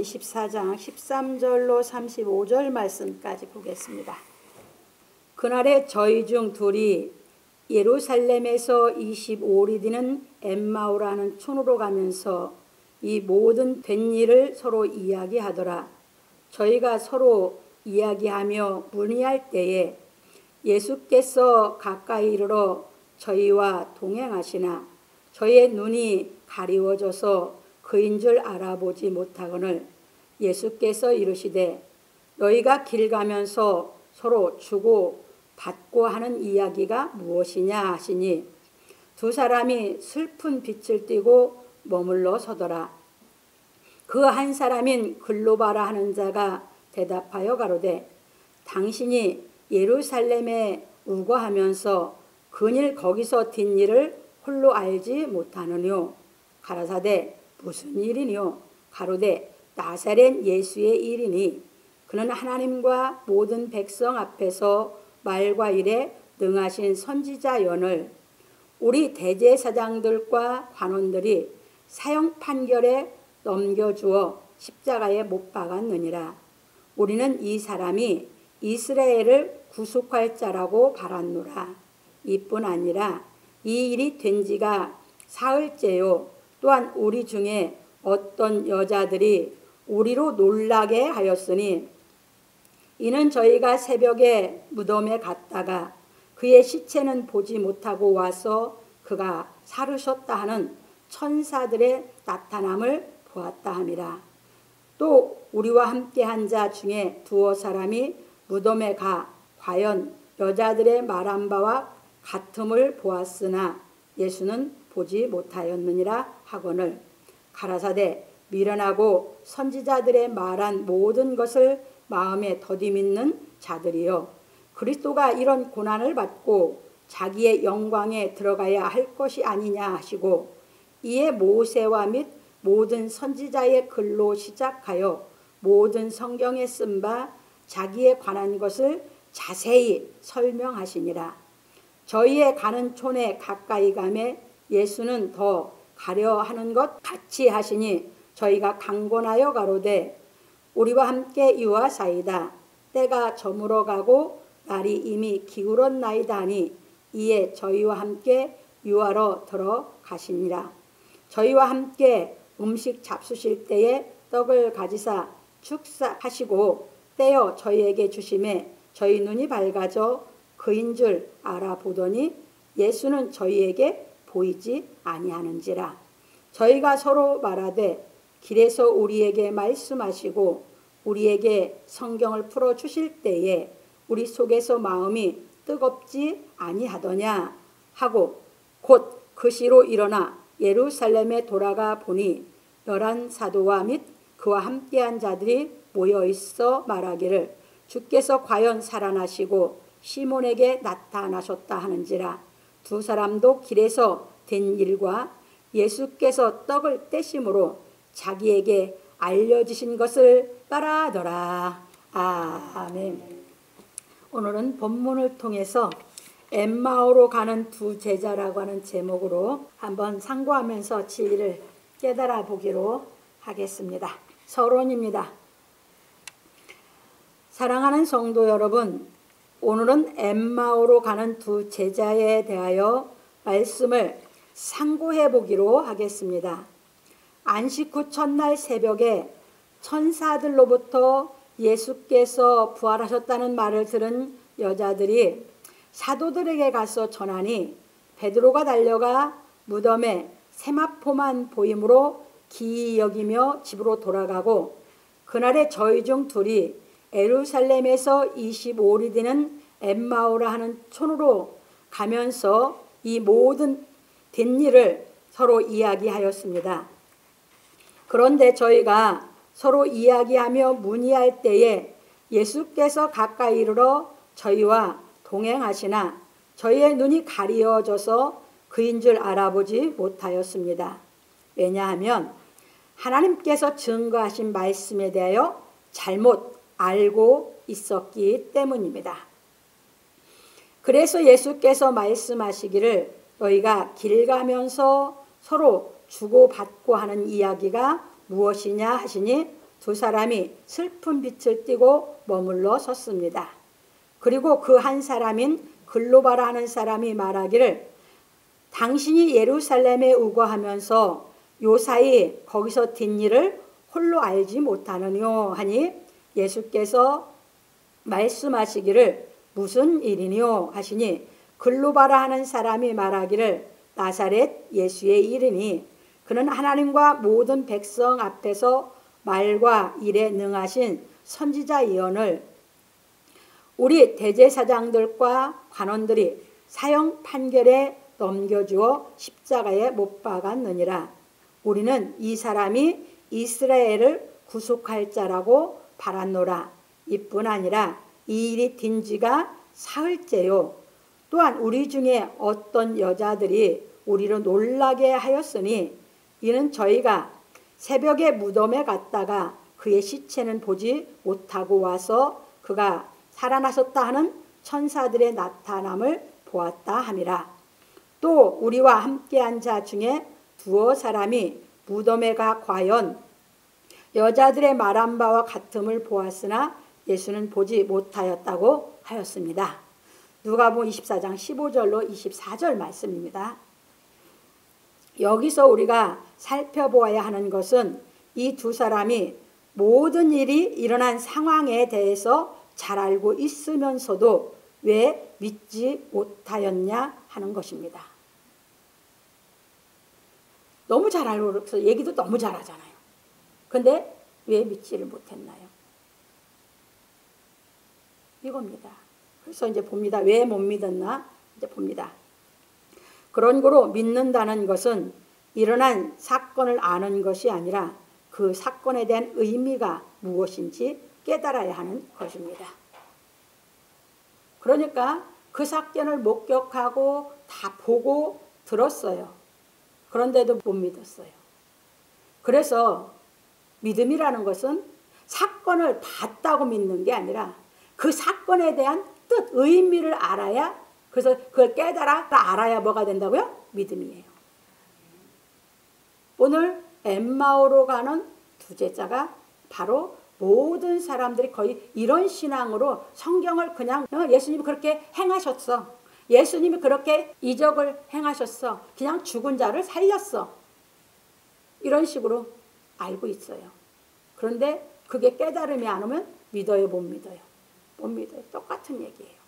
24장 13절로 35절 말씀까지 보겠습니다. 그날에 저희 중 둘이 예루살렘에서 25리 되는 엠마오라는 촌으로 가면서 이 모든 된 일을 서로 이야기하더라. 저희가 서로 이야기하며 문의할 때에 예수께서 가까이 이르러 저희와 동행하시나 저희의 눈이 가리워져서 그인 줄 알아보지 못하거늘 예수께서 이르시되 너희가 길 가면서 서로 주고 받고 하는 이야기가 무엇이냐 하시니 두 사람이 슬픈 빛을 띠고 머물러 서더라. 그 한 사람인 글로바라 하는 자가 대답하여 가로되 당신이 예루살렘에 우거하면서 근일 거기서 딘 일을 홀로 알지 못하느뇨. 가라사대 무슨 일이뇨. 가로되 나사렛 예수의 일이니 그는 하나님과 모든 백성 앞에서 말과 일에 능하신 선지자연을 우리 대제사장들과 관원들이 사형 판결에 넘겨주어 십자가에 못 박았느니라. 우리는 이 사람이 이스라엘을 구속할 자라고 바랐노라. 이뿐 아니라 이 일이 된 지가 사흘째요. 또한 우리 중에 어떤 여자들이 우리로 놀라게 하였으니 이는 저희가 새벽에 무덤에 갔다가 그의 시체는 보지 못하고 와서 그가 살으셨다 하는 천사들의 나타남을 보았다 함이라. 또 우리와 함께 한 자 중에 두어 사람이 무덤에 가 과연 여자들의 말한 바와 같음을 보았으나 예수는 보지 못하였느니라 하거늘 가라사대 미련하고 선지자들의 말한 모든 것을 마음에 더디 믿는 자들이여 그리스도가 이런 고난을 받고 자기의 영광에 들어가야 할 것이 아니냐 하시고 이에 모세와 및 모든 선지자의 글로 시작하여 모든 성경에 쓴 바 자기에 관한 것을 자세히 설명하시니라. 저희의 가는 촌에 가까이 가매 예수는 더 가려 하는 것 같이 하시니 저희가 강권하여 가로되 우리와 함께 유하사이다. 때가 저물어 가고 날이 이미 기울었나이다 하니 이에 저희와 함께 유하러 들어가시니라. 저희와 함께 음식 잡수실 때에 떡을 가지사 축사하시고 떼어 저희에게 주심에 저희 눈이 밝아져 그인 줄 알아보더니 예수는 저희에게 보이지 아니하는지라. 저희가 서로 말하되 길에서 우리에게 말씀하시고 우리에게 성경을 풀어주실 때에 우리 속에서 마음이 뜨겁지 아니하더냐 하고 곧 그 시로 일어나 예루살렘에 돌아가 보니 11 사도와 및 그와 함께한 자들이 모여있어 말하기를 주께서 과연 살아나시고 시몬에게 나타나셨다 하는지라. 두 사람도 길에서 된 일과 예수께서 떡을 떼심으로 자기에게 알려주신 것을 따라하더라. 아멘. 오늘은 본문을 통해서 엠마오로 가는 두 제자라고 하는 제목으로 한번 상고하면서 진리를 깨달아 보기로 하겠습니다. 서론입니다. 사랑하는 성도 여러분, 오늘은 엠마오로 가는 두 제자에 대하여 말씀을 상고해 보기로 하겠습니다. 안식 후 첫날 새벽에 천사들로부터 예수께서 부활하셨다는 말을 들은 여자들이 사도들에게 가서 전하니 베드로가 달려가 무덤에 세마포만 보임으로 기이 여기며 집으로 돌아가고 그날에 저희 중 둘이 예루살렘에서 25리 되는 엠마오라 하는 촌으로 가면서 이 모든 된 일을 서로 이야기하였습니다. 그런데 저희가 서로 이야기하며 문의할 때에 예수께서 가까이 이르러 저희와 동행하시나 저희의 눈이 가리워져서 그인 줄 알아보지 못하였습니다. 왜냐하면 하나님께서 증거하신 말씀에 대하여 잘못 알고 있었기 때문입니다. 그래서 예수께서 말씀하시기를 너희가 길 가면서 서로 주고받고 하는 이야기가 무엇이냐 하시니 두 사람이 슬픈 빛을 띠고 머물러 섰습니다. 그리고 그 한 사람인 글로바라 하는 사람이 말하기를 당신이 예루살렘에 우거하면서 요사이 거기서 뒷일을 홀로 알지 못하느뇨 하니 예수께서 말씀하시기를 무슨 일이뇨 하시니 글로바라 하는 사람이 말하기를 나사렛 예수의 이름이 그는 하나님과 모든 백성 앞에서 말과 일에 능하신 선지자 예언을 우리 대제사장들과 관원들이 사형 판결에 넘겨주어 십자가에 못 박았느니라. 우리는 이 사람이 이스라엘을 구속할 자라고 바랐노라. 이뿐 아니라 이 일이 된 지가 사흘째요. 또한 우리 중에 어떤 여자들이 우리를 놀라게 하였으니 이는 저희가 새벽에 무덤에 갔다가 그의 시체는 보지 못하고 와서 그가 살아나셨다 하는 천사들의 나타남을 보았다 함이라. 또 우리와 함께한 자 중에 두어 사람이 무덤에 가 과연 여자들의 말한 바와 같음을 보았으나 예수는 보지 못하였다고 하였습니다. 누가복음 24장 15절로 24절 말씀입니다. 여기서 우리가 살펴보아야 하는 것은 이 두 사람이 모든 일이 일어난 상황에 대해서 잘 알고 있으면서도 왜 믿지 못하였냐 하는 것입니다. 너무 잘 알고 있어서 얘기도 너무 잘하잖아요. 근데 왜 믿지를 못했나요? 이겁니다. 그래서 이제 봅니다. 왜 못 믿었나? 이제 봅니다. 그런 거로 믿는다는 것은 일어난 사건을 아는 것이 아니라 그 사건에 대한 의미가 무엇인지 깨달아야 하는 것입니다. 그러니까 그 사건을 목격하고 다 보고 들었어요. 그런데도 못 믿었어요. 그래서 믿음이라는 것은 사건을 봤다고 믿는 게 아니라 그 사건에 대한 뜻, 의미를 알아야, 그래서 그걸 깨달아 알아야 뭐가 된다고요? 믿음이에요. 오늘 엠마오로 가는 두 제자가 바로 모든 사람들이 거의 이런 신앙으로 성경을 그냥 예수님이 그렇게 행하셨어. 예수님이 그렇게 이적을 행하셨어. 그냥 죽은 자를 살렸어. 이런 식으로 알고 있어요. 그런데 그게 깨달음이 안 오면 믿어요, 못 믿어요? 못 믿어요. 똑같은 얘기예요.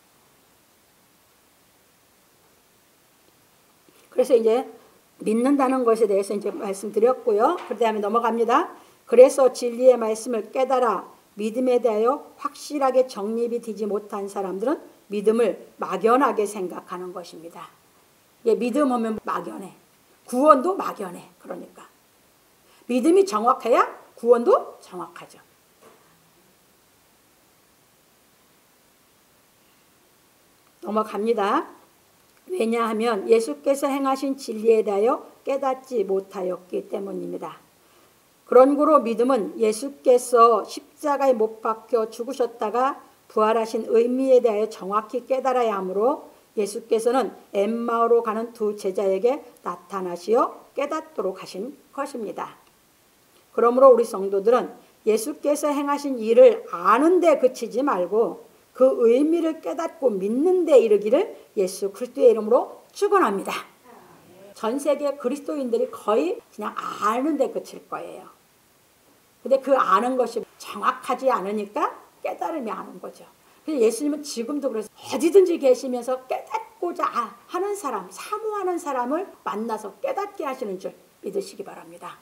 그래서 이제 믿는다는 것에 대해서 이제 말씀드렸고요. 그 다음에 넘어갑니다. 그래서 진리의 말씀을 깨달아 믿음에 대하여 확실하게 정립이 되지 못한 사람들은 믿음을 막연하게 생각하는 것입니다. 믿음 오면 막연해. 구원도 막연해. 그러니까 믿음이 정확해야 구원도 정확하죠. 넘어갑니다. 왜냐하면 예수께서 행하신 진리에 대하여 깨닫지 못하였기 때문입니다. 그런 거로 믿음은 예수께서 십자가에 못 박혀 죽으셨다가 부활하신 의미에 대하여 정확히 깨달아야 하므로 예수께서는 엠마오로 가는 두 제자에게 나타나시어 깨닫도록 하신 것입니다. 그러므로 우리 성도들은 예수께서 행하신 일을 아는 데 그치지 말고 그 의미를 깨닫고 믿는 데 이르기를 예수 그리스도의 이름으로 축원합니다. 전 세계 그리스도인들이 거의 그냥 아는 데 그칠 거예요. 근데 그 아는 것이 정확하지 않으니까 깨달음이 안 온 거죠. 그래서 예수님은 지금도 그래서 어디든지 계시면서 깨닫고자 하는 사람, 사모하는 사람을 만나서 깨닫게 하시는 줄 믿으시기 바랍니다.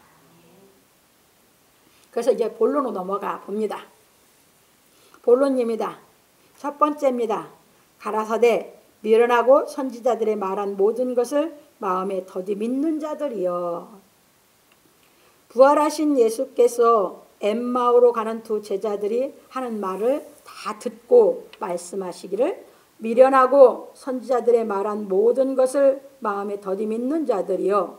그래서 이제 본론으로 넘어가 봅니다. 본론입니다. 첫 번째입니다. 가라사대 미련하고 선지자들의 말한 모든 것을 마음에 더디 믿는 자들이여. 부활하신 예수께서 엠마오로 가는 두 제자들이 하는 말을 다 듣고 말씀하시기를 미련하고 선지자들의 말한 모든 것을 마음에 더디 믿는 자들이여.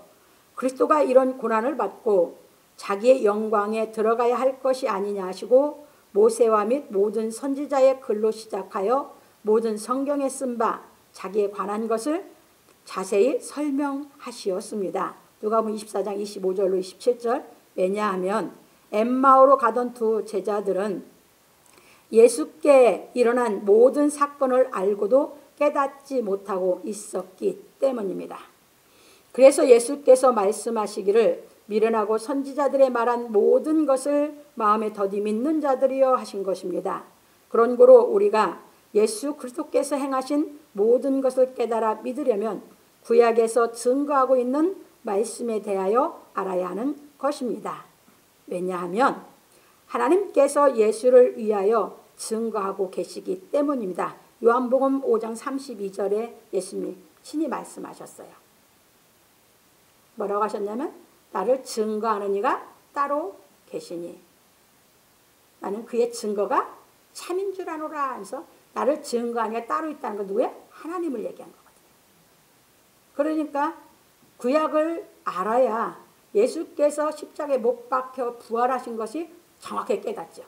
그리스도가 이런 고난을 받고 자기의 영광에 들어가야 할 것이 아니냐 하시고 모세와 및 모든 선지자의 글로 시작하여 모든 성경에 쓴 바 자기에 관한 것을 자세히 설명하시었습니다. 누가복음 24장 25절로 27절. 왜냐하면 엠마오로 가던 두 제자들은 예수께 일어난 모든 사건을 알고도 깨닫지 못하고 있었기 때문입니다. 그래서 예수께서 말씀하시기를 미련하고 선지자들의 말한 모든 것을 마음에 더디 믿는 자들이여 하신 것입니다. 그러므로 우리가 예수 그리스도께서 행하신 모든 것을 깨달아 믿으려면 구약에서 증거하고 있는 말씀에 대하여 알아야 하는 것입니다. 왜냐하면 하나님께서 예수를 위하여 증거하고 계시기 때문입니다. 요한복음 5장 32절에 예수님이 친히 말씀하셨어요. 뭐라고 하셨냐면 나를 증거하는 이가 따로 계시니 나는 그의 증거가 참인 줄 아노라 하면서 나를 증거하는 이가 따로 있다는 건 누구야? 하나님을 얘기한 거거든요. 그러니까 구약을 알아야 예수께서 십자가에 못 박혀 부활하신 것이 정확하게 깨닫죠.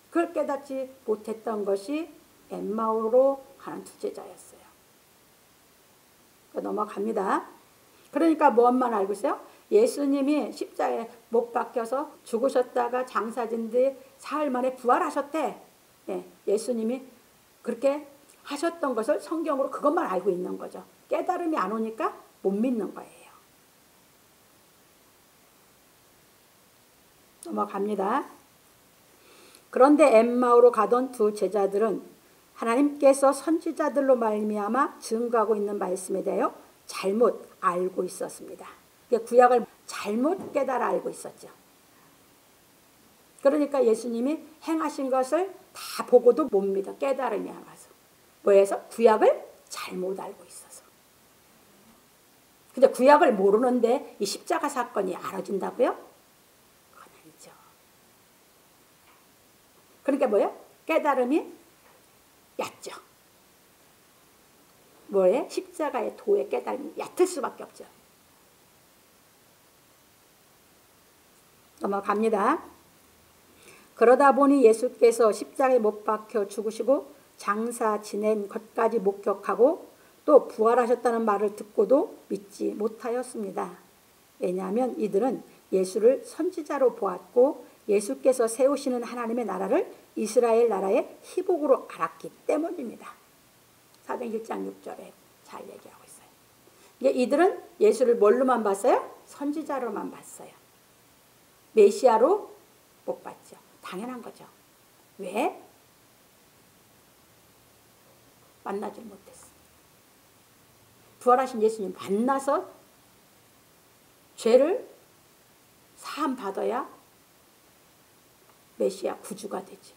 그걸 깨닫지 못했던 것이 엠마오로 가는 두 제자였어요. 넘어갑니다. 그러니까 무엇만 알고 있어요? 예수님이 십자가에 못 박혀서 죽으셨다가 장사진 뒤 사흘 만에 부활하셨대. 예수님이 그렇게 하셨던 것을 성경으로 그것만 알고 있는 거죠. 깨달음이 안 오니까 못 믿는 거예요. 넘어갑니다. 그런데 엠마오로 가던 두 제자들은 하나님께서 선지자들로 말미암아 증거하고 있는 말씀에 대하여 잘못 알고 있었습니다. 구약을 잘못 깨달아 알고 있었죠. 그러니까 예수님이 행하신 것을 다 보고도 못 믿어. 깨달음이 안 와서. 뭐해서? 구약을 잘못 알고 있어서. 근데 구약을 모르는데 이 십자가 사건이 알아진다고요? 그건 아니죠. 그러니까 뭐예요? 깨달음이 얕죠. 뭐예요? 십자가의 도의 깨달음이 얕을 수밖에 없죠. 넘어갑니다. 그러다 보니 예수께서 십자가에 못 박혀 죽으시고 장사 지낸 것까지 목격하고 또 부활하셨다는 말을 듣고도 믿지 못하였습니다. 왜냐하면 이들은 예수를 선지자로 보았고 예수께서 세우시는 하나님의 나라를 이스라엘 나라의 희복으로 알았기 때문입니다. 사도행 1장 6절에 잘 얘기하고 있어요. 이들은 예수를 뭘로만 봤어요? 선지자로만 봤어요. 메시아로 못 봤죠. 당연한 거죠. 왜? 만나질 못했어. 부활하신 예수님 만나서 죄를 사함 받아야 메시아 구주가 되지.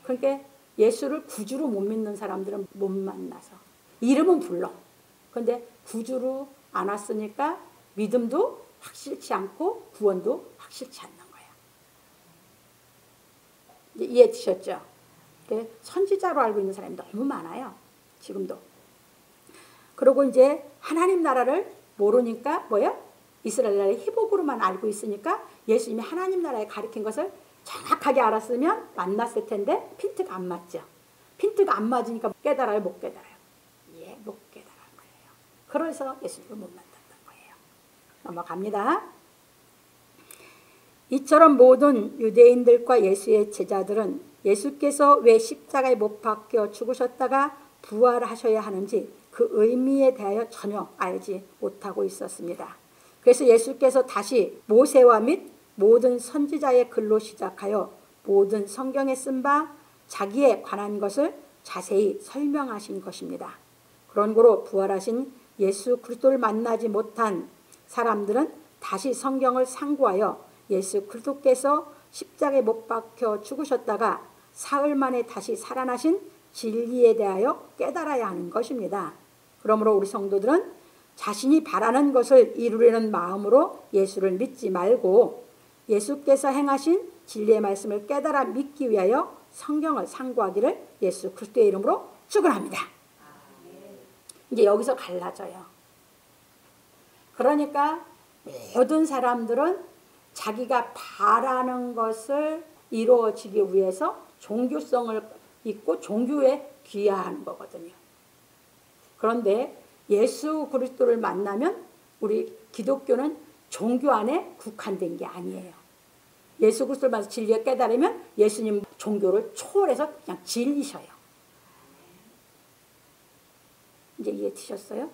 그러니까 예수를 구주로 못 믿는 사람들은 못 만나서 이름은 불러. 그런데 구주로 안 왔으니까 믿음도 확실치 않고 구원도 확실치 않는 거야. 이제 이해되셨죠? 선지자로 알고 있는 사람이 너무 많아요. 지금도. 그리고 이제 하나님 나라를 모르니까 뭐야? 이스라엘 나라의 희복으로만 알고 있으니까 예수님이 하나님 나라에 가리킨 것을 정확하게 알았으면 만났을 텐데 핀트가 안 맞죠. 핀트가 안 맞으니까 깨달아요? 못 깨달아요? 예, 못 깨달은 거예요. 그래서 예수님을 못 만났던 거예요. 넘어갑니다. 이처럼 모든 유대인들과 예수의 제자들은 예수께서 왜 십자가에 못 박혀 죽으셨다가 부활하셔야 하는지 그 의미에 대하여 전혀 알지 못하고 있었습니다. 그래서 예수께서 다시 모세와 및 모든 선지자의 글로 시작하여 모든 성경에 쓴 바 자기에 관한 것을 자세히 설명하신 것입니다. 그러므로 부활하신 예수 그리스도를 만나지 못한 사람들은 다시 성경을 상고하여 예수 그리스도께서 십자가에 못 박혀 죽으셨다가 사흘 만에 다시 살아나신 진리에 대하여 깨달아야 하는 것입니다. 그러므로 우리 성도들은 자신이 바라는 것을 이루려는 마음으로 예수를 믿지 말고 예수께서 행하신 진리의 말씀을 깨달아 믿기 위하여 성경을 상고하기를 예수 그리스도의 이름으로 축원합니다. 이제 여기서 갈라져요. 그러니까 모든 사람들은 자기가 바라는 것을 이루어지기 위해서 종교성을 있고 종교에 귀하하는 거거든요. 그런데 예수 그리스도를 만나면 우리 기독교는 종교 안에 국한된 게 아니에요. 예수 그리스도를 만나서 진리를 깨달으면 예수님 종교를 초월해서 그냥 진리셔요. 이제 이해되셨어요?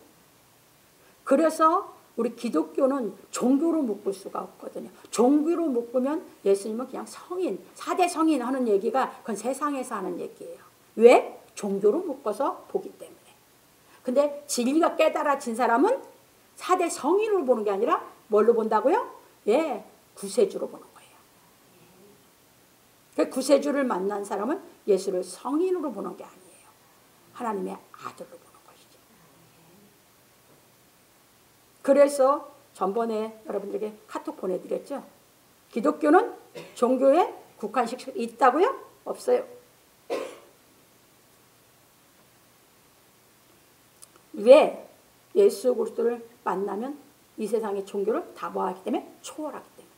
그래서 우리 기독교는 종교로 묶을 수가 없거든요. 종교로 묶으면 예수님은 그냥 성인, 4대 성인 하는 얘기가 그건 세상에서 하는 얘기예요. 왜? 종교로 묶어서 보기 때문에. 근데 진리가 깨달아진 사람은 4대 성인으로 보는 게 아니라 뭘로 본다고요? 예, 구세주로 보는 거예요. 그 구세주를 만난 사람은 예수를 성인으로 보는 게 아니에요. 하나님의 아들로 보는 것이죠. 그래서 전번에 여러분들에게 카톡 보내드렸죠. 기독교는 종교에 국한시킬 수 있다고요? 없어요. 왜? 예수 그리스도를 만나면 이 세상의 종교를 다 뭐하기 때문에? 초월하기 때문에.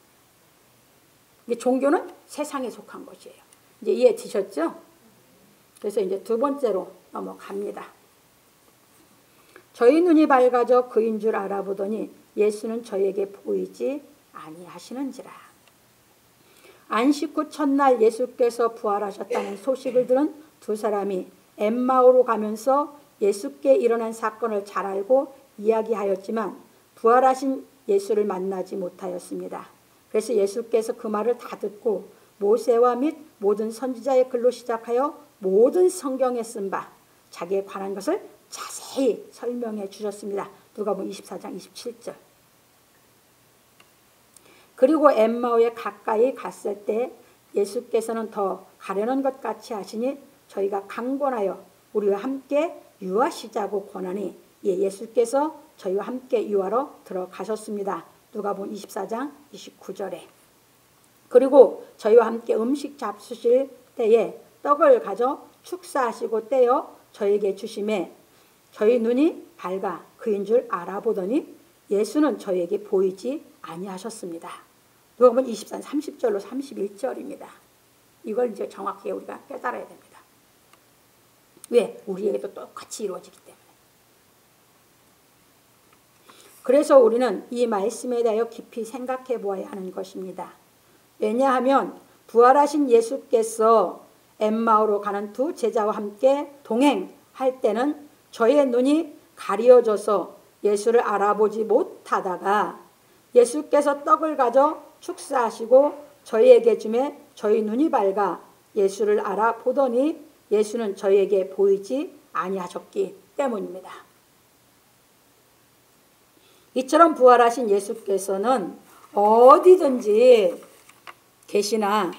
이게 종교는 세상에 속한 것이에요. 이제 이해되셨죠? 그래서 이제 두 번째로 넘어갑니다. 저희 눈이 밝아져 그인 줄 알아보더니 예수는 저에게 보이지 아니하시는지라. 안식 후 첫날 예수께서 부활하셨다는 소식을 들은 두 사람이 엠마오로 가면서 예수께 일어난 사건을 잘 알고 이야기하였지만 부활하신 예수를 만나지 못하였습니다. 그래서 예수께서 그 말을 다 듣고 모세와 및 모든 선지자의 글로 시작하여 모든 성경에 쓴 바 자기에 관한 것을 자세히 설명해 주셨습니다. 누가복음 24장 27절. 그리고 엠마오에 가까이 갔을 때 예수께서는 더 가려는 것 같이 하시니 저희가 강권하여 우리와 함께 유하시자고 권하니 예수께서 저희와 함께 유하러 들어가셨습니다. 누가복음 24장 29절에. 그리고 저희와 함께 음식 잡수실 때에 떡을 가져 축사하시고 떼어 저에게 주심에 저희 눈이 밝아 그인 줄 알아보더니 예수는 저에게 보이지 아니하셨습니다. 누가복음 24장 30절로 31절입니다. 이걸 이제 정확하게 우리가 깨달아야 됩니다. 왜? 우리에게도 똑같이 이루어지기 때문에. 그래서 우리는 이 말씀에 대하여 깊이 생각해 보아야 하는 것입니다. 왜냐하면 부활하신 예수께서 엠마오로 가는 두 제자와 함께 동행할 때는 저의 눈이 가려져서 예수를 알아보지 못하다가 예수께서 떡을 가져 축사하시고 저희에게 주매 저희 눈이 밝아 예수를 알아보더니 예수는 저희에게 보이지 아니하셨기 때문입니다. 이처럼 부활하신 예수께서는 어디든지 계시나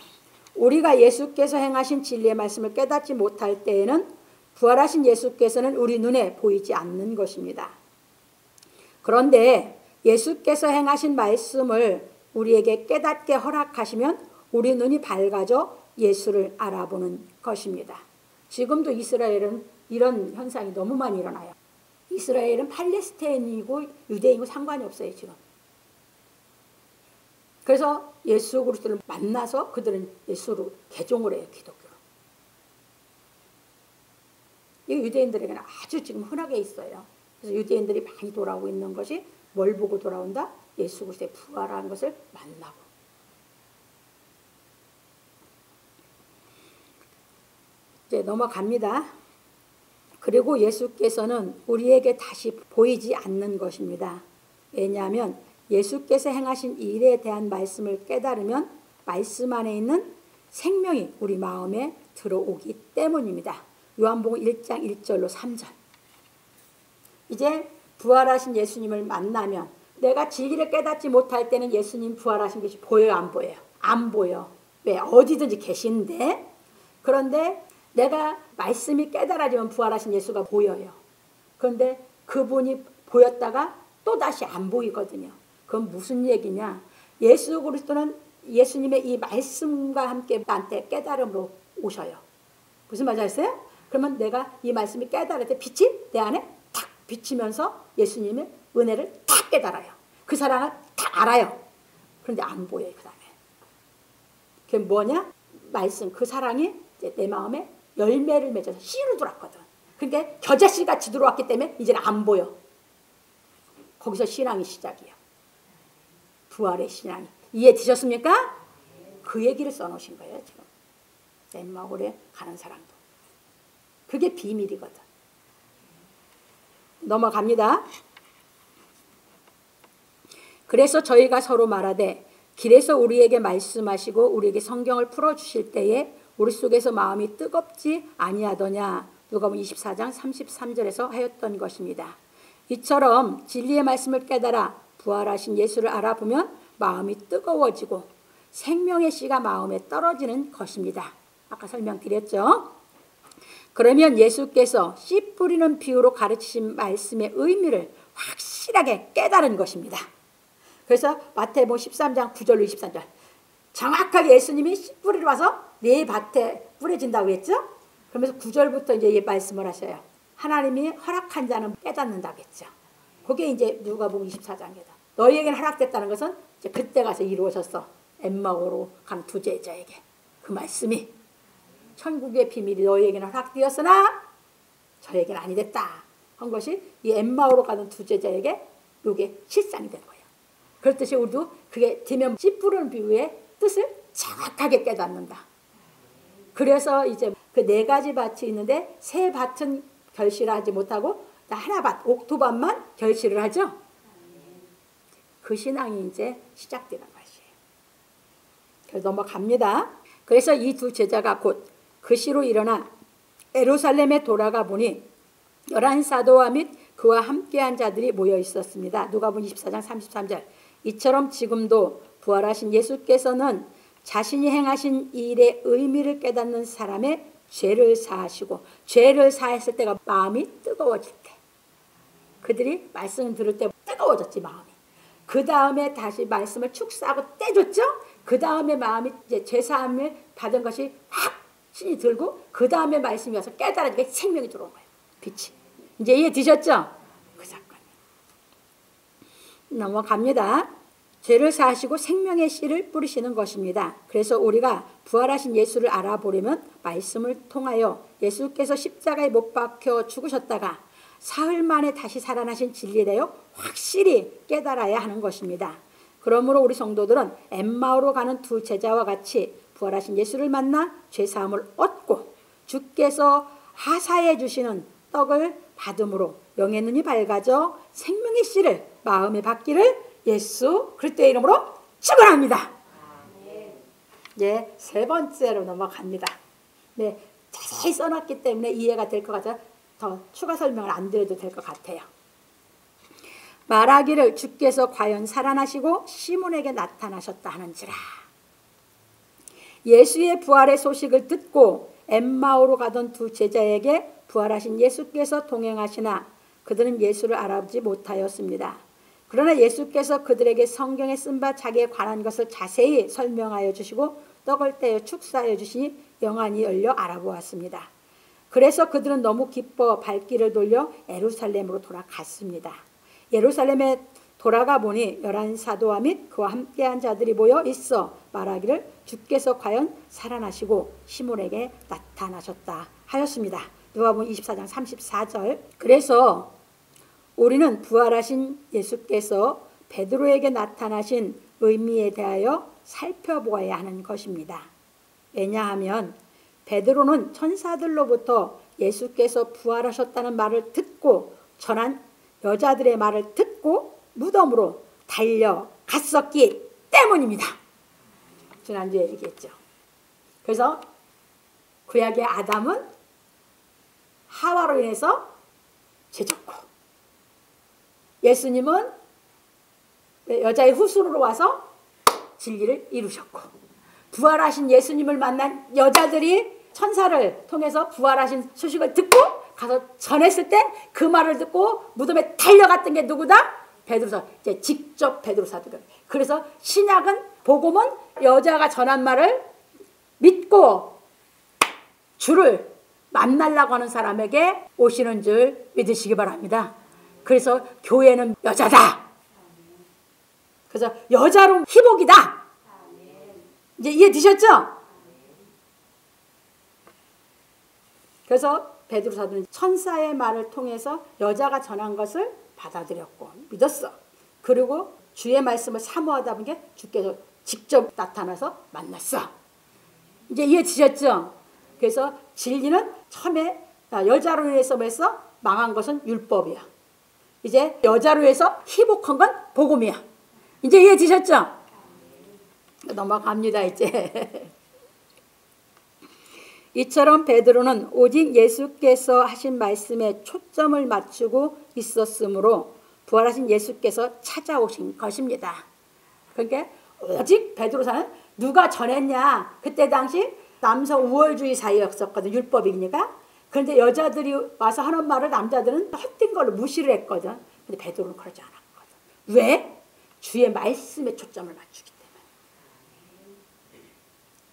우리가 예수께서 행하신 진리의 말씀을 깨닫지 못할 때에는 부활하신 예수께서는 우리 눈에 보이지 않는 것입니다. 그런데 예수께서 행하신 말씀을 우리에게 깨닫게 허락하시면 우리 눈이 밝아져 예수를 알아보는 것입니다. 지금도 이스라엘은 이런 현상이 너무 많이 일어나요. 이스라엘은 팔레스타인이고 유대인이고 상관이 없어요, 지금. 그래서 예수 그리스도를 만나서 그들은 예수로 개종을 해요, 기독교로. 이 유대인들에게는 아주 지금 흔하게 있어요. 그래서 유대인들이 많이 돌아오고 있는 것이 뭘 보고 돌아온다? 예수 그리스도의 부활한 것을 만나고. 이제 넘어갑니다. 그리고 예수께서는 우리에게 다시 보이지 않는 것입니다. 왜냐하면 예수께서 행하신 일에 대한 말씀을 깨달으면 말씀 안에 있는 생명이 우리 마음에 들어오기 때문입니다. 요한복음 1장 1절로 3절. 이제 부활하신 예수님을 만나면 내가 진리를 깨닫지 못할 때는 예수님 부활하신 것이 보여요, 안 보여요? 안 보여. 왜? 어디든지 계신데. 그런데 내가 말씀이 깨달아지면 부활하신 예수가 보여요. 그런데 그분이 보였다가 또다시 안 보이거든요. 그건 무슨 얘기냐? 예수 그리스도는 예수님의 이 말씀과 함께 나한테 깨달음으로 오셔요. 무슨 말인지 아세요? 그러면 내가 이 말씀이 깨달을 때 빛이 내 안에 탁 비치면서 예수님의 은혜를 탁 깨달아요. 그 사랑을 탁 알아요. 그런데 안 보여요, 그 다음에. 그게 뭐냐? 말씀, 그 사랑이 이제 내 마음에 열매를 맺어서 씨로 들어왔거든. 그러니까 겨자씨 같이 들어왔기 때문에 이제는 안 보여. 거기서 신앙이 시작이에요. 부활의 신앙이. 이해되셨습니까? 그 얘기를 써놓으신 거예요. 지금 엠마오에 가는 사람도. 그게 비밀이거든. 넘어갑니다. 그래서 저희가 서로 말하되 길에서 우리에게 말씀하시고 우리에게 성경을 풀어주실 때에 우리 속에서 마음이 뜨겁지 아니하더냐. 누가복음 24장 33절에서 하였던 것입니다. 이처럼 진리의 말씀을 깨달아 부활하신 예수를 알아보면 마음이 뜨거워지고 생명의 씨가 마음에 떨어지는 것입니다. 아까 설명드렸죠. 그러면 예수께서 씨 뿌리는 비유로 가르치신 말씀의 의미를 확실하게 깨달은 것입니다. 그래서 마태복음 13장 9절로 23절 정확하게 예수님이 씨 뿌리러 와서 네 밭에 뿌려진다고 했죠. 그러면서 9절부터 이제 이 말씀을 하셔요. 하나님이 허락한 자는 깨닫는다고 했죠. 그게 이제 누가복음 24장이다. 너희에게는 허락됐다는 것은 이제 그때 가서 이루어졌어. 엠마오로 간 두 제자에게 그 말씀이 천국의 비밀이 너희에게는 허락되었으나 저에게는 아니 됐다 한 것이 이 엠마오로 가는 두 제자에게 이게 실상이 된 거예요. 그렇듯이 우리도 그게 뒤면 씨 뿌리는 비유의 뜻을 정확하게 깨닫는다. 그래서 이제 그 네 가지 밭이 있는데 세 밭은 결실을 하지 못하고 하나 밭, 옥토밭만 결실을 하죠. 그 신앙이 이제 시작되는 것이에요. 그래서 넘어갑니다. 그래서 이 두 제자가 곧 그 시로 일어나 예루살렘에 돌아가 보니 11사도와 및 그와 함께한 자들이 모여 있었습니다. 누가복음 24장 33절 이처럼 지금도 부활하신 예수께서는 자신이 행하신 일의 의미를 깨닫는 사람의 죄를 사하시고 죄를 사했을 때가 마음이 뜨거워질 때 그들이 말씀을 들을 때 뜨거워졌지 마음이. 그 다음에 다시 말씀을 축사하고 떼줬죠. 그 다음에 마음이 이제 죄사함을 받은 것이 확 신이 들고 그 다음에 말씀이 와서 깨달아지게 생명이 들어온 거예요. 빛이. 이제 이해되셨죠? 그 사건이. 넘어갑니다. 죄를 사하시고 생명의 씨를 뿌리시는 것입니다. 그래서 우리가 부활하신 예수를 알아보려면 말씀을 통하여 예수께서 십자가에 못 박혀 죽으셨다가 사흘 만에 다시 살아나신 진리에 대하여 확실히 깨달아야 하는 것입니다. 그러므로 우리 성도들은 엠마오로 가는 두 제자와 같이 부활하신 예수를 만나 죄사함을 얻고 주께서 하사해 주시는 떡을 받음으로 영의 눈이 밝아져 생명의 씨를 마음에 받기를 예수 그리스도의 이름으로 축원합니다. 네, 세 번째로 넘어갑니다. 네, 자세히 써놨기 때문에 이해가 될 것 같아서 더 추가 설명을 안 드려도 될 것 같아요. 말하기를 주께서 과연 살아나시고 시몬에게 나타나셨다 하는지라. 예수의 부활의 소식을 듣고 엠마오로 가던 두 제자에게 부활하신 예수께서 동행하시나 그들은 예수를 알아보지 못하였습니다. 그러나 예수께서 그들에게 성경에 쓴 바 자기에 관한 것을 자세히 설명하여 주시고 떡을 떼어 축사하여 주시니 영안이 열려 알아보았습니다. 그래서 그들은 너무 기뻐 발길을 돌려 예루살렘으로 돌아갔습니다. 예루살렘에 돌아가 보니 11사도와 및 그와 함께한 자들이 모여 있어 말하기를 주께서 과연 살아나시고 시몬에게 나타나셨다 하였습니다. 누가복음 24장 34절. 그래서 우리는 부활하신 예수께서 베드로에게 나타나신 의미에 대하여 살펴보아야 하는 것입니다. 왜냐하면 베드로는 천사들로부터 예수께서 부활하셨다는 말을 듣고 전한 여자들의 말을 듣고 무덤으로 달려갔었기 때문입니다. 지난주에 얘기했죠. 그래서 구약의 아담은 하와로 인해서 죄졌고 예수님은 여자의 후손으로 와서 진리를 이루셨고 부활하신 예수님을 만난 여자들이 천사를 통해서 부활하신 소식을 듣고 가서 전했을 때 그 말을 듣고 무덤에 달려갔던 게 누구다? 베드로사. 이제 직접 베드로 사도가. 그래서 신약은 복음은 여자가 전한 말을 믿고 주를 만나려고 하는 사람에게 오시는 줄 믿으시기 바랍니다. 그래서 교회는 여자다. 그래서 여자로 희복이다. 이제 이해되셨죠? 그래서 베드로 사도는 천사의 말을 통해서 여자가 전한 것을 받아들였고 믿었어. 그리고 주의 말씀을 사모하다 보니까 주께서 직접 나타나서 만났어. 이제 이해되셨죠? 그래서 진리는 처음에 여자로 인해서 망한 것은 율법이야. 이제 여자로 해서 희복한 건 복음이야. 이제 이해되셨죠? 넘어갑니다 이제. 이처럼 베드로는 오직 예수께서 하신 말씀에 초점을 맞추고 있었으므로 부활하신 예수께서 찾아오신 것입니다. 그러니까 오직 베드로사는 누가 전했냐? 그때 당시 남성 우월주의 사회였었거든. 율법이니까. 그런데 여자들이 와서 하는 말을 남자들은 헛된 걸로 무시를 했거든. 근데 베드로는 그러지 않았거든. 왜? 주의 말씀에 초점을 맞추기 때문에.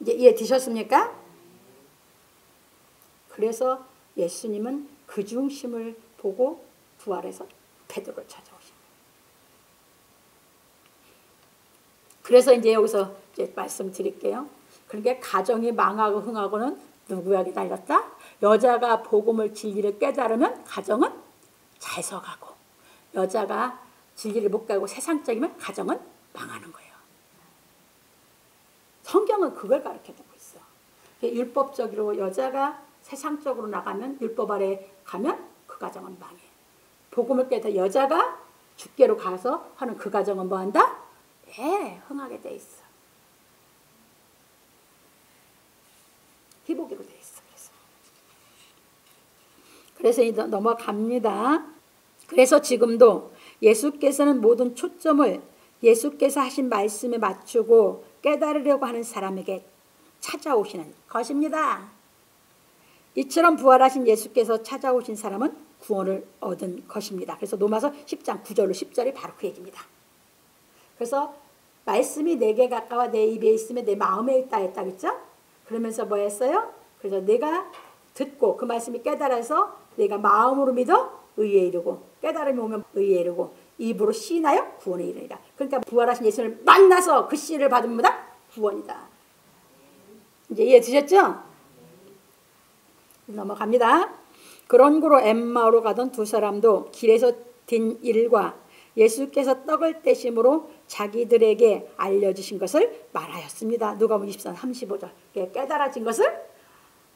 이제 이해되셨습니까? 그래서 예수님은 그 중심을 보고 부활해서 베드로를 찾아오신 거예요. 그래서 이제 여기서 이제 말씀드릴게요. 그러니까 가정이 망하고 흥하고는 누구에게 달렸다? 여자가 복음을 진리를 깨달으면 가정은 잘 서가고, 여자가 진리를 못 가고 세상적이면 가정은 망하는 거예요. 성경은 그걸 가르쳐주고 있어. 율법적으로 여자가 세상적으로 나가면, 율법 아래 가면 그 가정은 망해. 복음을 깨닫 여자가 주께로 가서 하는 그 가정은 뭐한다? 네, 흥하게 돼 있어. 희복으로 돼 있어. 그래서 넘어갑니다. 그래서 지금도 예수께서는 모든 초점을 예수께서 하신 말씀에 맞추고 깨달으려고 하는 사람에게 찾아오시는 것입니다. 이처럼 부활하신 예수께서 찾아오신 사람은 구원을 얻은 것입니다. 그래서 로마서 10장 9절로 10절이 바로 그 얘기입니다. 그래서 말씀이 내게 가까워 내 입에 있으면 내 마음에 있다 했다 그랬죠? 그러면서 뭐 했어요? 그래서 내가 듣고 그 말씀이 깨달아서 내가 마음으로 믿어 의에 이르고 깨달음이 오면 의에 이르고 입으로 시인하여 구원에 이르리라. 그러니까 부활하신 예수를 만나서 그 씨를 받으면 뭐다? 구원이다. 이제 이해되셨죠? 넘어갑니다. 그런 고로 엠마오로 가던 두 사람도 길에서 된 일과 예수께서 떡을 떼심으로 자기들에게 알려주신 것을 말하였습니다. 누가복음 24장 35절. 깨달아진 것을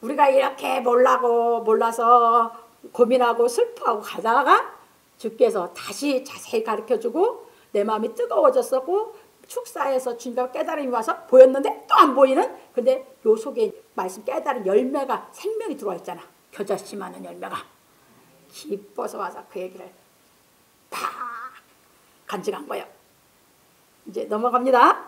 우리가 이렇게 몰라서 고민하고 슬퍼하고 가다가 주께서 다시 자세히 가르쳐주고 내 마음이 뜨거워졌었고 축사에서 주님과 깨달음이 와서 보였는데 또 안 보이는, 근데 요 속에 말씀 깨달은 열매가 생명이 들어와 있잖아. 겨자씨 많은 열매가. 기뻐서 와서 그 얘기를 다 간직한 거예요. 이제 넘어갑니다.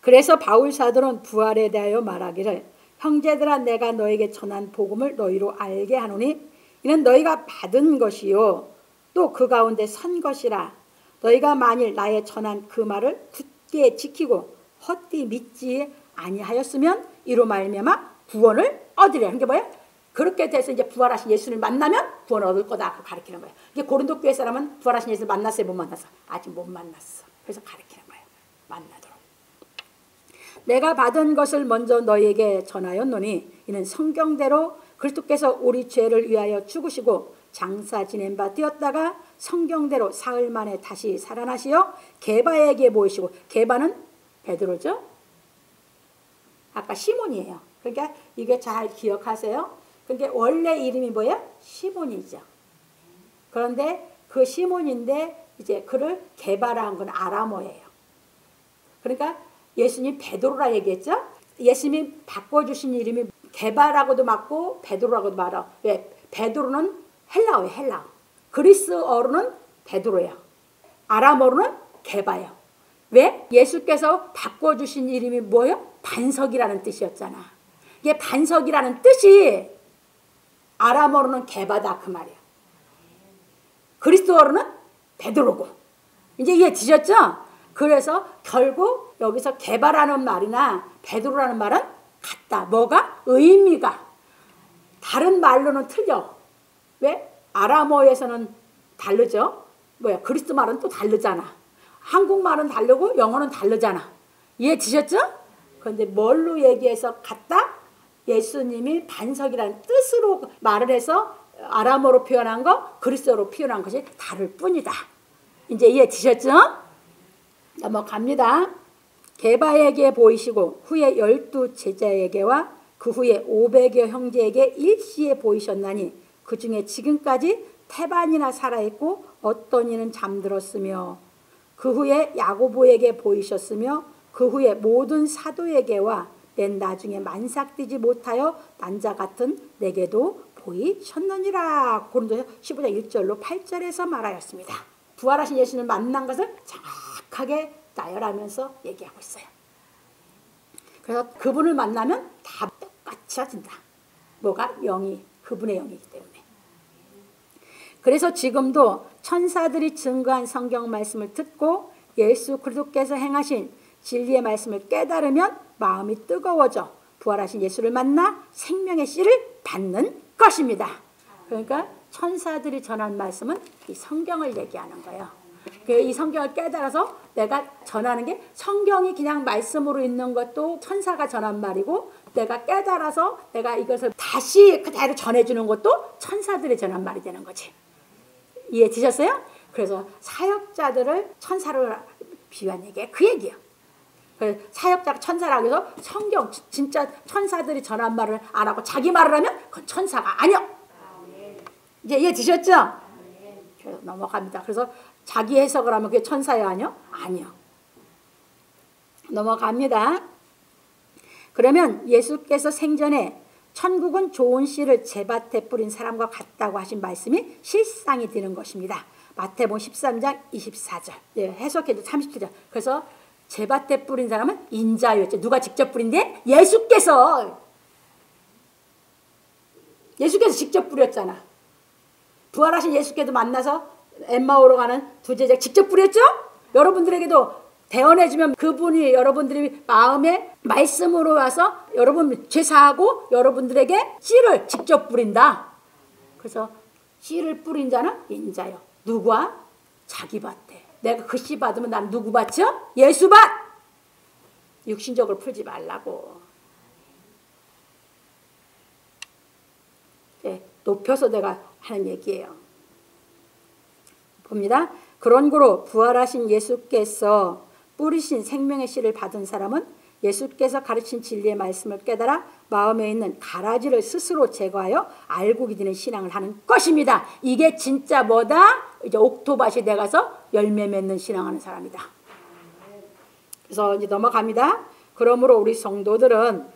그래서 바울 사도는 부활에 대하여 말하기를 형제들아 내가 너에게 전한 복음을 너희로 알게 하노니 이는 너희가 받은 것이요 또 그 가운데 선 것이라. 너희가 만일 나의 전한 그 말을 굳게 지키고 헛되이 믿지 아니하였으면 이로 말미암아 구원을 얻으리라. 이게 뭐예요? 그렇게 돼서 이제 부활하신 예수를 만나면 구원을 얻을 거다. 그 가르치는 거예요. 이게 고린도 교회 사람은 부활하신 예수를 만났어요? 못 만났어? 아직 못 만났어. 그래서 가르치는 거예요. 만나도록. 내가 받은 것을 먼저 너희에게 전하였노니 이는 성경대로 그리스도께서 우리 죄를 위하여 죽으시고 장사 지낸 바 되었다가 성경대로 사흘 만에 다시 살아나시어 게바에게 보이시고, 게바는 베드로죠. 아까 시몬이에요. 그러니까 이게 잘 기억하세요. 그러니까 원래 이름이 뭐예요? 시몬이죠. 그런데 그 시몬인데 이제 그를 게바라는 건 아람어예요. 그러니까 예수님 베드로라 얘기했죠. 예수님이 바꿔주신 이름이 게바라고도 맞고 베드로라고도 말아. 왜? 베드로는 헬라어예요. 헬라어. 그리스어로는 베드로예요. 아람어로는 게바예요. 왜? 예수께서 바꿔주신 이름이 뭐예요? 반석이라는 뜻이었잖아. 이게 반석이라는 뜻이 아람어로는 게바다 그 말이에요. 그리스어로는 베드로고. 이제 이해되셨죠? 그래서 결국 여기서 게바라는 말이나 베드로라는 말은 같다. 뭐가? 의미가. 다른 말로는 틀려. 왜? 아람어에서는 다르죠. 뭐야? 그리스 말은 또 다르잖아. 한국말은 다르고 영어는 다르잖아. 이해되셨죠? 그런데 뭘로 얘기해서 같다? 예수님이 반석이라는 뜻으로 말을 해서 아람어로 표현한 거, 그리스어로 표현한 것이 다를 뿐이다. 이제 이해되셨죠? 넘어갑니다. 게바에게 보이시고 후에 12 제자에게와 그 후에 500여 형제에게 일시에 보이셨나니 그 중에 지금까지 태반이나 살아있고 어떤 이는 잠들었으며 그 후에 야고보에게 보이셨으며 그 후에 모든 사도에게와 맨 나중에 만삭되지 못하여 난자 같은 내게도 보이셨느니라. 고린도서 15장 1절로 8절에서 말하였습니다. 부활하신 예수를 만난 것을 정확하게 나열하면서 얘기하고 있어요. 그래서 그분을 만나면 다 똑같아진다. 뭐가? 영이, 그분의 영이기 때문에. 그래서 지금도 천사들이 증거한 성경 말씀을 듣고 예수 그리스도께서 행하신 진리의 말씀을 깨달으면 마음이 뜨거워져 부활하신 예수를 만나 생명의 씨를 받는 것입니다. 그러니까 천사들이 전한 말씀은 이 성경을 얘기하는 거예요. 이 성경을 깨달아서 내가 전하는 게 성경이 그냥 말씀으로 있는 것도 천사가 전한 말이고 내가 깨달아서 내가 이것을 다시 그대로 전해주는 것도 천사들이 전한 말이 되는 거지. 이해되셨어요? 그래서 사역자들을 천사로 비유한 얘기예요. 그 얘기예요. 사역자가 천사라고 해서 성경 진짜 천사들이 전한 말을 안 하고 자기 말을 하면 그건 천사가 아니요. 이제 이해되셨죠? 그래서 넘어갑니다. 그래서 자기 해석을 하면 그게 천사예요? 아니요? 아니요. 넘어갑니다. 그러면 예수께서 생전에 천국은 좋은 씨를 제밭에 뿌린 사람과 같다고 하신 말씀이 실상이 되는 것입니다. 마태복음 13장 24절. 예, 해석해도 37절. 그래서 제밭에 뿌린 사람은 인자였죠. 누가 직접 뿌린데? 예수께서 직접 뿌렸잖아. 부활하신 예수께도 만나서 엠마오로 가는 두 제자 직접 뿌렸죠? 여러분들에게도 대언해주면 그분이 여러분들이 마음에 말씀으로 와서 여러분 죄사하고 여러분들에게 씨를 직접 뿌린다. 그래서 씨를 뿌린 자는 인자요. 누구와? 자기 밭에. 내가 그 씨 받으면 난 누구 밭이요? 예수 밭. 육신적으로 풀지 말라고. 네, 높여서 내가 하는 얘기예요. 봅니다. 그런 고로 부활하신 예수께서 뿌리신 생명의 씨를 받은 사람은 예수께서 가르친 진리의 말씀을 깨달아 마음에 있는 가라지를 스스로 제거하여 알고 기드는 신앙을 하는 것입니다. 이게 진짜 뭐다? 이제 옥토밭이 돼가서 열매 맺는 신앙하는 사람이다. 그래서 이제 넘어갑니다. 그러므로 우리 성도들은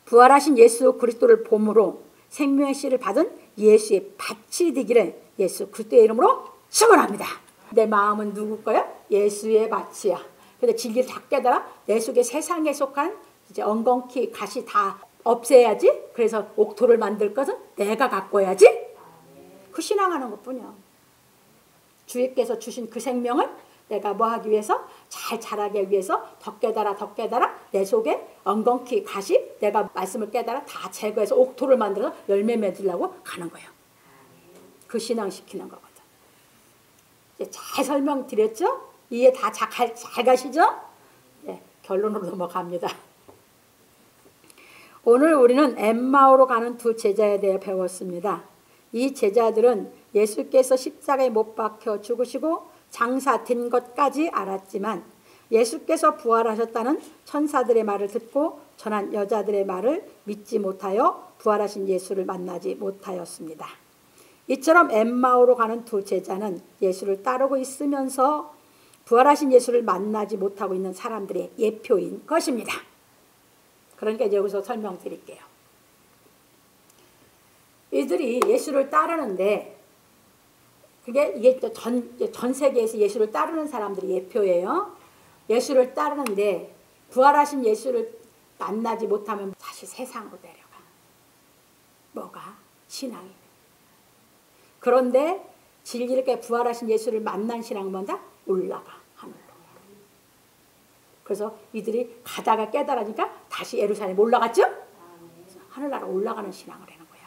부활하신 예수 그리스도를 봄으로 생명의 씨를 받은 예수의 밭이 되기를 예수 그리스도의 이름으로 축원합니다. 내 마음은 누구 거야? 예수의 밭이야. 근데 진리를 다 깨달아 내 속에 세상에 속한 이제 엉겅퀴 가시 다 없애야지. 그래서 옥토를 만들 것은 내가 갖고 야지. 그 신앙하는 것뿐이야. 주님께서 주신 그 생명을 내가 뭐 하기 위해서? 잘 자라기 위해서 더 깨달아 내 속에 엉겅퀴 가시 내가 말씀을 깨달아 다 제거해서 옥토를 만들어서 열매 맺으려고 가는 거예요. 그 신앙 시키는 거거든. 이제 잘 설명드렸죠? 이해 다 잘 가시죠? 네, 결론으로 넘어갑니다. 오늘 우리는 엠마오로 가는 두 제자에 대해 배웠습니다. 이 제자들은 예수께서 십자가에 못 박혀 죽으시고 장사된 것까지 알았지만 예수께서 부활하셨다는 천사들의 말을 듣고 전한 여자들의 말을 믿지 못하여 부활하신 예수를 만나지 못하였습니다. 이처럼 엠마오로 가는 두 제자는 예수를 따르고 있으면서 부활하신 예수를 만나지 못하고 있는 사람들의 예표인 것입니다. 그러니까 이제 여기서 설명드릴게요. 이들이 예수를 따르는데 이게 전 세계에서 예수를 따르는 사람들의 예표예요. 예수를 따르는데 부활하신 예수를 만나지 못하면 다시 세상으로 내려가. 뭐가? 신앙이. 그런데 진리를 깨 부활하신 예수를 만난 신앙은 뭐다? 올라가. 하늘로. 그래서 이들이 가다가 깨달으니까 다시 예루살렘 올라갔죠? 하늘나라 올라가는 신앙을 하는 거야.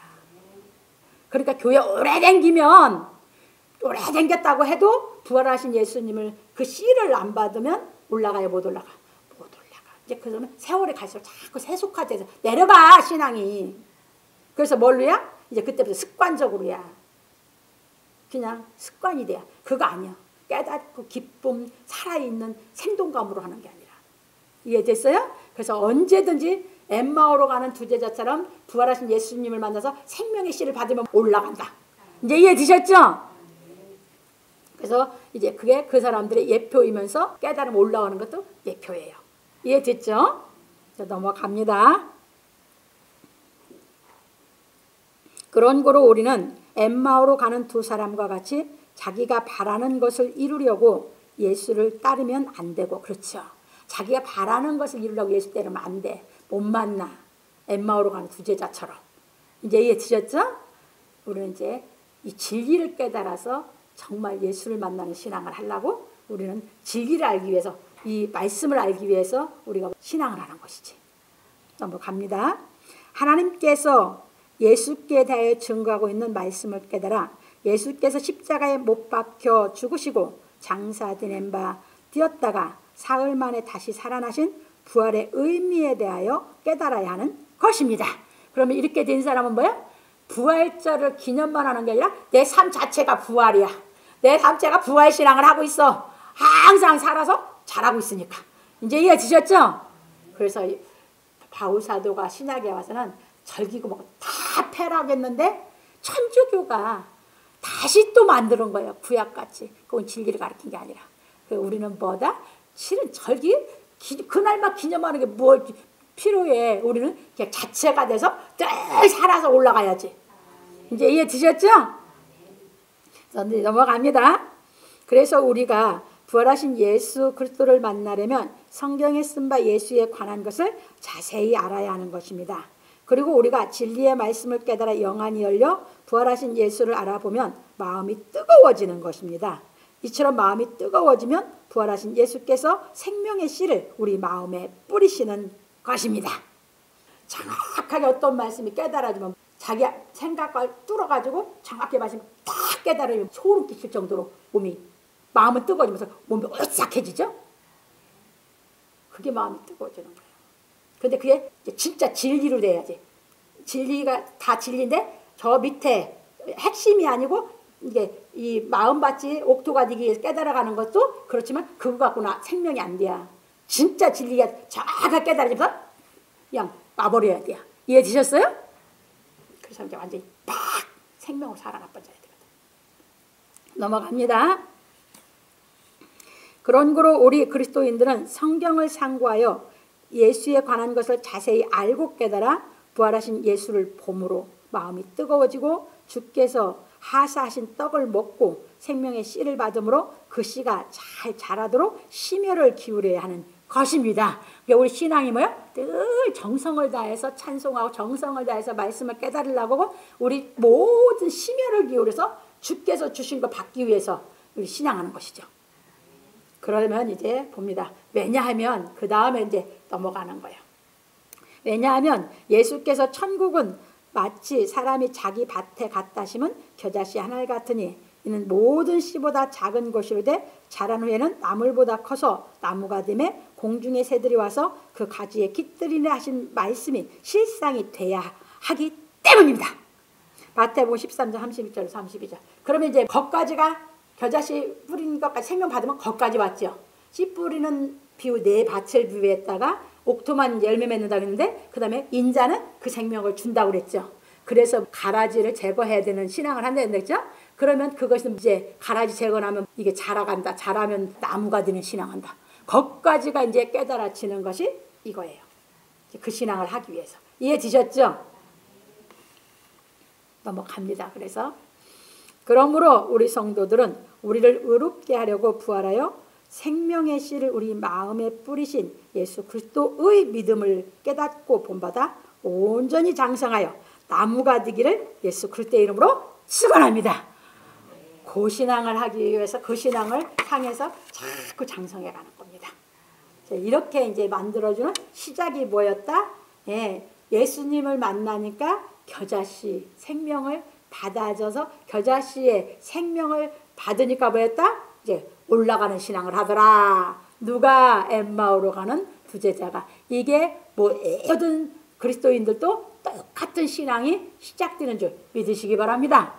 그러니까 교회 오래 댕기면 오래 댕겼다고 해도 부활하신 예수님을 그 씨를 안 받으면 올라가요? 못 올라가? 못 올라가. 이제 그러면 세월이 갈수록 자꾸 세속화돼서 내려가 신앙이. 그래서 뭘로야? 이제 그때부터 습관적으로야. 그냥 습관이 돼야. 그거 아니야. 깨닫고 기쁨, 살아있는 생동감으로 하는 게 아니라. 이해됐어요? 그래서 언제든지 엠마오로 가는 두 제자처럼 부활하신 예수님을 만나서 생명의 씨를 받으면 올라간다. 이제 이해되셨죠? 그래서 이제 그게 그 사람들의 예표이면서 깨달음 올라오는 것도 예표예요. 이해됐죠? 자, 넘어갑니다. 그런 거로 우리는 엠마오로 가는 두 사람과 같이 자기가 바라는 것을 이루려고 예수를 따르면 안 되고, 그렇죠. 자기가 바라는 것을 이루려고 예수 따르면 안 돼. 못 만나. 엠마오로 가는 두 제자처럼. 이제 이해되셨죠? 우리는 이제 이 진리를 깨달아서 정말 예수를 만나는 신앙을 하려고 우리는 진리를 알기 위해서, 이 말씀을 알기 위해서 우리가 신앙을 하는 것이지. 넘어갑니다. 하나님께서 예수께 대하여 증거하고 있는 말씀을 깨달아 예수께서 십자가에 못 박혀 죽으시고 장사되는 바 뛰었다가 사흘 만에 다시 살아나신 부활의 의미에 대하여 깨달아야 하는 것입니다. 그러면 이렇게 된 사람은 뭐야? 부활절을 기념만 하는 게 아니라 내 삶 자체가 부활이야. 내 삶 자체가 부활신앙을 하고 있어. 항상 살아서 잘하고 있으니까. 이제 이해되셨죠? 그래서 바울사도가 신약에 와서는 절기고 뭐 다 폐락했는데 천주교가 다시 또 만드는 거예요. 구약같이. 그건 진리를 가르친 게 아니라. 우리는 뭐다? 실은 절기 그날만 기념하는 게 뭘 필요해. 우리는 그냥 자체가 돼서 늘 살아서 올라가야지. 이제 이해되셨죠? 넘어갑니다. 그래서 우리가 부활하신 예수 그리스도를 만나려면 성경에 쓴 바 예수에 관한 것을 자세히 알아야 하는 것입니다. 그리고 우리가 진리의 말씀을 깨달아 영안이 열려 부활하신 예수를 알아보면 마음이 뜨거워지는 것입니다. 이처럼 마음이 뜨거워지면 부활하신 예수께서 생명의 씨를 우리 마음에 뿌리시는 것입니다. 정확하게 어떤 말씀이 깨달아지면 자기 생각을 뚫어가지고 정확히 말씀을 딱 깨달으면 소름 끼칠 정도로 마음은 뜨거워지면서 몸이 오싹해지죠? 그게 마음이 뜨거워지는 거예요. 근데 그게 진짜 진리로 돼야지. 진리가 다 진리인데 저 밑에 핵심이 아니고 이게 이 마음밭이 옥토가 되기 위해서 깨달아가는 것도 그렇지만 그거 갖고는 생명이 안 돼야. 진짜 진리가 정확하게 깨달아지면서 그냥 놔버려야 돼요. 이해되셨어요? 그래서 이제 완전히 팍 생명으로 살아나빠져야 되거든. 넘어갑니다. 그런 거로 우리 그리스도인들은 성경을 상고하여 예수에 관한 것을 자세히 알고 깨달아 부활하신 예수를 봄으로 마음이 뜨거워지고 주께서 하사하신 떡을 먹고 생명의 씨를 받음으로 그 씨가 잘 자라도록 심혈을 기울여야 하는 것입니다. 우리 신앙이 뭐야? 늘 정성을 다해서 찬송하고 정성을 다해서 말씀을 깨달으려고 우리 모든 심혈을 기울여서 주께서 주신 거 받기 위해서 우리 신앙하는 것이죠. 그러면 이제 봅니다. 왜냐하면 그 다음에 이제 넘어가는 거예요. 왜냐하면 예수께서 천국은 마치 사람이 자기 밭에 갖다 심은 겨자씨 하나 같으니 이는 모든 씨보다 작은 것이로되 자란 후에는 나물보다 커서 나무가 되매 공중의 새들이 와서 그 가지에 깃들이라 하신 말씀이 실상이 돼야 하기 때문입니다. 마태복음 13장 31절 32절. 그러면 이제 거까지가 겨자씨 뿌리는 것까지 생명 받으면 거까지 왔죠. 씨 뿌리는 비유 네 밭을 비유했다가 옥토만 열매 맺는다 그랬는데 그 다음에 인자는 그 생명을 준다고 그랬죠. 그래서 가라지를 제거해야 되는 신앙을 한다 그랬죠. 그러면 그것은 이제 가라지 제거하면 이게 자라간다. 자라면 나무가 되는 신앙한다. 거까지가 이제 깨달아지는 것이 이거예요. 그 신앙을 하기 위해서. 이해되셨죠? 넘어갑니다. 그래서 그러므로 우리 성도들은 우리를 의롭게 하려고 부활하여 생명의 씨를 우리 마음에 뿌리신 예수 그리스도의 믿음을 깨닫고 본받아 온전히 장성하여 나무가 되기를 예수 그리스도의 이름으로 축원합니다. 그 신앙을 하기 위해서 그 신앙을 향해서 자꾸 장성해 가는 겁니다. 이렇게 이제 만들어주는 시작이 뭐였다? 예수님을 만나니까 겨자씨 생명을 받아줘서 겨자씨의 생명을 받으니까 뭐였다? 이제 올라가는 신앙을 하더라. 누가? 엠마오로 가는 두 제자가. 이게 모든 그리스도인들도 똑같은 신앙이 시작되는 줄 믿으시기 바랍니다.